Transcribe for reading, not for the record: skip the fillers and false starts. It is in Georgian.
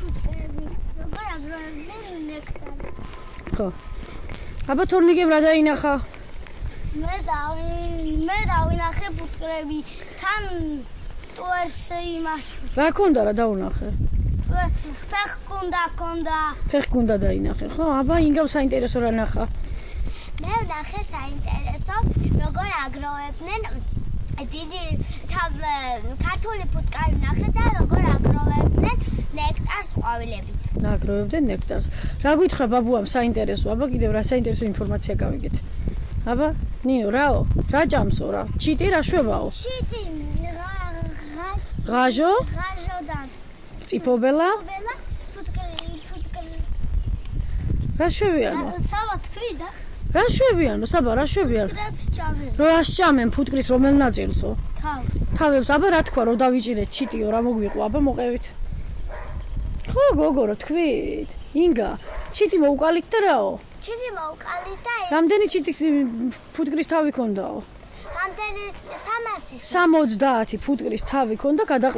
ფუტკრები. როგორ აგროვებდნენ ნექტარს. ხო. აბა თორნიკემ რა დაინახა? მე დავინახე ფუტკრები. თან ტუერს იმაში. რა ქონდა რა დაუნახე? ფეხ გუნდა დაინახე, ხო? აბა ინგამ საინტერესო რა ნახა? მე ვნახე საინტერესო, როგორ აგროვებდნენ დიდი ქართული ფუტკარი ვნახე და როგორ აგროვებდნენ ნექტარს ყვავილებით. აგროვებდნენ ნექტარს. რა გითხრა ბაბუამ საინტერესო? აბა კიდევ რა საინტერესო ინფორმაცია გავიგეთ. აბა, ნინო, რაო? რა ჭამსო რა? ჩიტი რა შვებაო? ჩიტი ღაჟო? ღაჟოდან. წიფობელა? ფუტკარი. რა შვებიანო? საბა თქვი და რა შვებიანო? საბა რა შვებიან? ფუტკრებს ჭამენ. რა სჭამენ ფუტკრის რომელ ნაწილსო? თავს. თავებს, აბა რა თქვა, რომ დავიჭირეთ ჩიტიო, რა მოგვიყვა, აბა მოყევით. ხო, გოგო, რა თქვით? ინგა, ჩიტი მოუყალით და რაო? ჩიტი მოვყალით და რამდენი ჩიტის ფუტკრის თავი ქონდაო? რამდენი 300-ის. 70 ფუტკრის თავი ქონდა გადაყლა